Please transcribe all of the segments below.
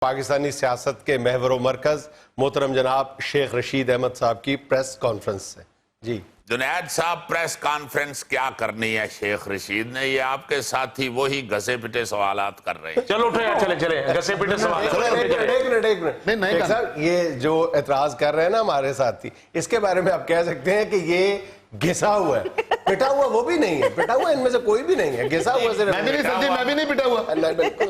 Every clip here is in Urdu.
پاکستانی سیاست کے محور و مرکز محترم جناب شیخ رشید احمد صاحب کی پریس کانفرنس سے جی جنید صاحب پریس کانفرنس کیا کرنی ہے شیخ رشید نے؟ یہ آپ کے ساتھی وہی گھسے پٹے سوالات کر رہے ہیں. چلو اٹھے چلے گھسے پٹے سوالات. ایک صاحب یہ جو اعتراض کر رہے ہیں نا ہمارے ساتھی، اس کے بارے میں آپ کہہ سکتے ہیں کہ یہ گھسا ہوا ہے، پٹا ہوا وہ بھی نہیں ہے، پٹا ہوا ان میں سے کوئی بھی نہیں ہے، گھسا ہوا صرف میں بھی نہیں سمجھی، میں بھی نہیں پٹا ہوا.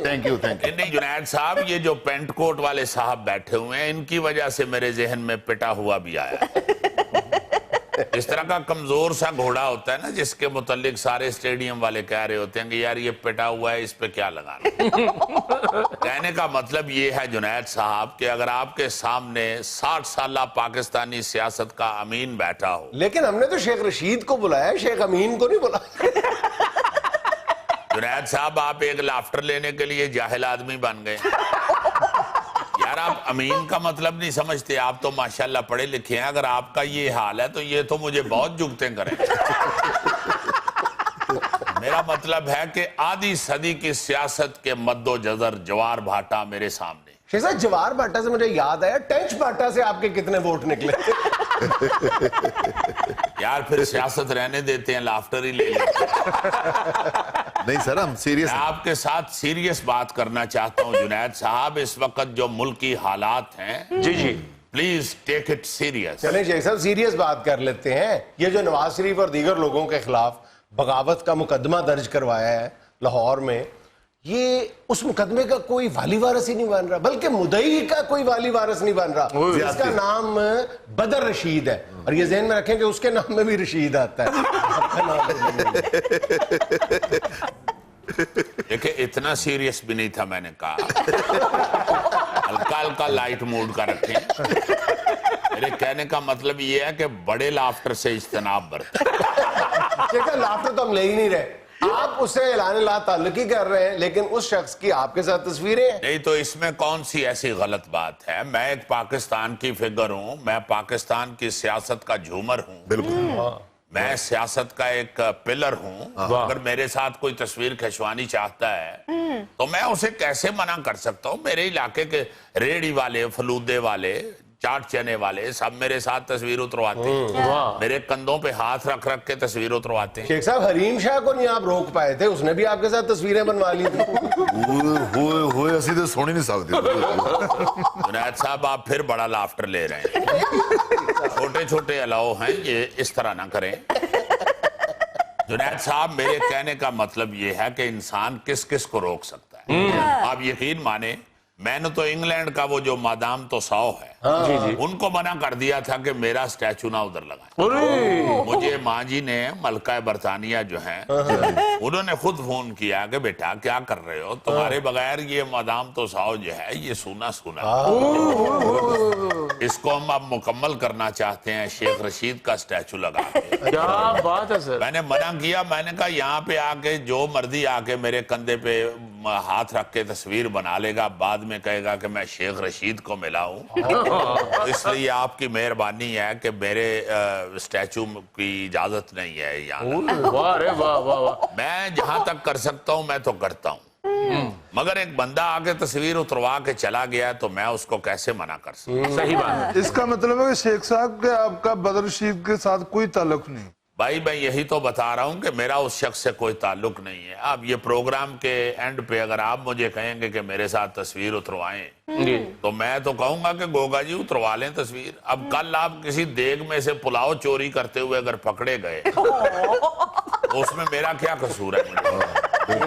تھینک یو نہیں جنید صاحب، یہ جو پینٹ کوٹ والے صاحب بیٹھے ہوئے ہیں ان کی وجہ سے میرے ذہن میں پٹا ہوا بھی آیا. اس طرح کا کمزور سا گھوڑا ہوتا ہے نا جس کے متعلق سارے اسٹیڈیم والے کہہ رہے ہوتے ہیں کہ یار یہ پٹا ہوا ہے، اس پہ کیا لگانا. کہنے کا مطلب یہ ہے جنید صاحب کہ اگر آپ کے سامنے 60 سالہ پاکستانی سیاست کا امین بیٹھا ہو. لیکن ہم نے تو شیخ رشید کو بلایا، شیخ امین کو نہیں بلایا. جنید صاحب آپ ایک لافٹر لینے کے لیے جاہل آدمی بن گئے. یار آپ امین کا مطلب نہیں سمجھتے، آپ تو ماشاءاللہ پڑھے لکھے ہیں. اگر آپ کا یہ حال ہے تو یہ تو مجھے بہت جگتیں کریں. میرا مطلب ہے کہ آدھی صدی کی سیاست کے مد و جزر جوار بھاٹا میرے سامنے. شیخ صاحب جوار بھاٹا سے مجھے یاد آیا، ٹینچ بھاٹا سے آپ کے کتنے ووٹ نکلے؟ یار پھر سیاست رہنے دیتے ہیں، لافٹر ہی لے لیتے ہیں. نہیں سر، ہم سیریس میں آپ کے ساتھ سیریس بات کرنا چاہتا ہوں جنید صاحب. اس وقت جو ملکی حالات ہیں جی پلیز ٹیک اٹ سیریس. چلیں شیخ صاحب سیریس بات کر لیتے ہیں. یہ جو نواز شریف اور دیگر لوگوں کے خلاف بغاوت کا مقدمہ درج کروایا ہے لاہور میں، یہ اس مقدمے کا کوئی والی وارث ہی نہیں بن رہا، بلکہ مدعی کا کوئی والی وارث نہیں بن رہا. اس کا نام بدر رشید ہے، اور یہ ذہن میں رکھیں کہ اس کے نام میں بھی رشید آتا ہے. دیکھیں اتنا سیریس بھی نہیں تھا، میں نے کہا ہلکا ہلکا لائٹ موڈ کا رکھیں. میرے کہنے کا مطلب یہ ہے کہ بڑے لافٹر سے اجتناب برتیں. دیکھیں لافٹر تو ہم لے ہی نہیں رہے، آپ اس سے اعلان لا تعلق ہی کر رہے ہیں، لیکن اس شخص کی آپ کے ساتھ تصویریں ہیں. نہیں تو اس میں کون سی ایسی غلط بات ہے؟ میں ایک پاکستان کی فگر ہوں، میں پاکستان کی سیاست کا جھومر ہوں. بالکل. میں سیاست کا ایک پلر ہوں. اگر میرے ساتھ کوئی تصویر کھنچوانی چاہتا ہے تو میں اسے کیسے منع کر سکتا ہوں؟ میرے علاقے کے ریڑی والے، فلودے والے، چاٹ چنے والے سب میرے ساتھ تصویر اترواتے ہیں، میرے کندھوں پہ ہاتھ رکھ رکھ کے تصویر اترواتے ہیں. شیخ صاحب حریم شاہ کو نہیں آپ روک پائے تھے، اس نے بھی آپ کے ساتھ تصویریں بنوا لی تھی. ہوئے اسی تو سونی نہیں سکتی. جنید صاحب آپ پھر بڑا لافٹر لے رہے ہیں. چھوٹے چھوٹے الاؤ ہیں، یہ اس طرح نہ کریں. جنید صاحب میرے کہنے کا مطلب یہ ہے کہ انسان کس کس کو روک سکتا ہے. آپ یقین مانیں میں نے تو انگلینڈ کا وہ جو مادام تو ساؤ ہے ان کو منع کر دیا تھا کہ میرا سٹیچو نہ ادھر لگائیں. مجھے ماں جی نے، ملکہ برطانیہ جو ہیں، انہوں نے خود فون کیا کہ بیٹا کیا کر رہے ہو، تمہارے بغیر یہ مادام تو ساؤ جو ہے یہ سونا سونا. اس کو ہم اب مکمل کرنا چاہتے ہیں، شیخ رشید کا سٹیچو لگا کے. کیا بات ہے سر. میں نے منع کیا، میں نے کہا یہاں پہ آ کے جو مردی آ کے میرے کندھے پہ ہاتھ رکھ کے تصویر بنا لے گا، بعد میں کہے گا کہ میں شیخ رشید کو ملا ہوں. اس لیے آپ کی مہربانی ہے کہ میرے سٹیچو کی اجازت نہیں ہے یہاں. واہ رے واہ واہ واہ. میں جہاں تک کر سکتا ہوں میں تو کرتا ہوں، مگر ایک بندہ آگے تصویر اتروا کے چلا گیا تو میں اس کو کیسے منع کر سکتا؟ صحیح بات ہے. اس کا مطلب ہے کہ شیخ صاحب کے آپ کا بدر رشید کے ساتھ کوئی تعلق نہیں. بھائی میں یہی تو بتا رہا ہوں کہ میرا اس شخص سے کوئی تعلق نہیں ہے. اب یہ پروگرام کے اینڈ پہ اگر آپ مجھے کہیں گے کہ میرے ساتھ تصویر اتروائیں تو میں تو کہوں گا کہ گوگا جی اتروا لیں تصویر. اب کل آپ کسی دیگ میں سے پلاؤ چوری کرتے ہوئے اگر پکڑے گئے تو اس میں میرا کیا قصور ہے؟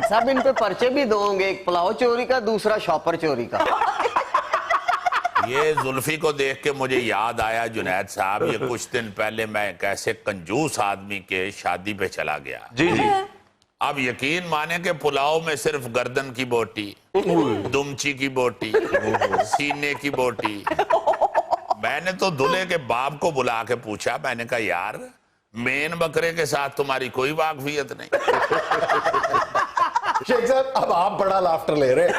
صاحب ان پہ پرچے بھی دو ہوں گے، ایک پلاؤ چوری کا، دوسرا شاپر چوری کا. یہ زلفی کو دیکھ کے مجھے یاد آیا جنید صاحب، یہ کچھ دن پہلے میں ایک ایسے کنجوس آدمی کے شادی پہ چلا گیا. جی اب یقین مانے کہ پلاؤ میں صرف گردن کی بوٹی، دمچی کی بوٹی، سینے کی بوٹی. میں نے تو دلہے کے باپ کو بلا کے پوچھا، میں نے کہا یار مین بکرے کے ساتھ تمہاری کوئی واقفیت نہیں. شیخ صاحب اب آپ بڑا لافٹر لے رہے ہیں.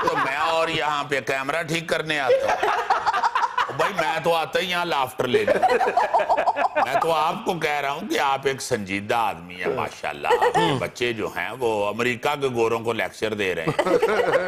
تو میں اور یہاں پہ کیمرہ ٹھیک کرنے آتا ہوں. بھائی میں تو آتا ہی یہاں لافٹر لے لیں. میں تو آپ کو کہہ رہا ہوں کہ آپ ایک سنجیدہ آدمی ہیں ماشاءاللہ. آپ کے بچے جو ہیں وہ امریکہ کے گوروں کو لیکچر دے رہے ہیں.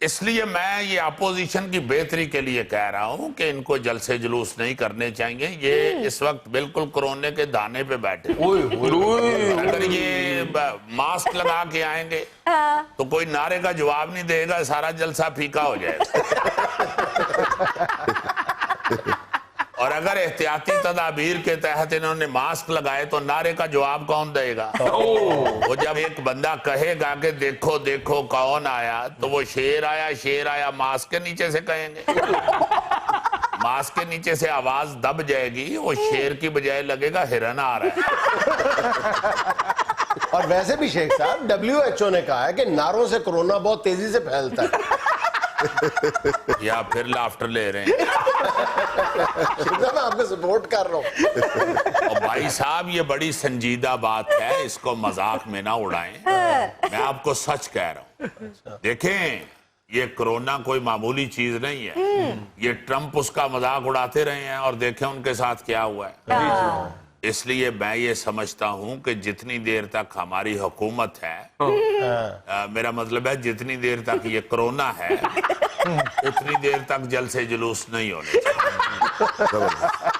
اس لیے میں یہ اپوزیشن کی بہتری کے لیے کہہ رہا ہوں کہ ان کو جلسے جلوس نہیں کرنے چاہیے. یہ اس وقت بالکل کورونے کے دانے پہ بیٹھے. اگر یہ ماسک لگا کے آئیں گے تو کوئی نعرے کا جواب نہیں دے گا, سارا جلسہ پھیکا ہو جائے گا. اور اگر احتیاطی تدابیر کے تحت انہوں نے ماسک لگائے تو نعرے کا جواب کون دے گا؟ وہ جب ایک بندہ کہے گا کہ دیکھو دیکھو کون آیا, تو وہ شیر آیا ماسک کے نیچے سے کہیں گے. ماسک کے نیچے سے آواز دب جائے گی, وہ شیر کی بجائے لگے گا ہرن آ رہا ہے. اور ویسے بھی شیخ صاحب WHO نے کہا ہے کہ نعروں سے کورونا بہت تیزی سے پھیلتا ہے. یا پھر لافٹر لے رہے ہیں. میں آپ کو سپورٹ کر رہا ہوں. اور بھائی صاحب یہ بڑی سنجیدہ بات ہے, اس کو مذاق میں نہ اڑائیں. میں آپ کو سچ کہہ رہا ہوں. دیکھیں یہ کرونا کوئی معمولی چیز نہیں ہے. یہ ٹرمپ اس کا مذاق اڑاتے رہے ہیں اور دیکھیں ان کے ساتھ کیا ہوا ہے. اس لیے میں یہ سمجھتا ہوں کہ جتنی دیر تک ہماری حکومت ہے, میرا مطلب ہے جتنی دیر تک یہ کرونا ہے, اتنی دیر تک جلسے جلوس نہیں ہونے چاہیے.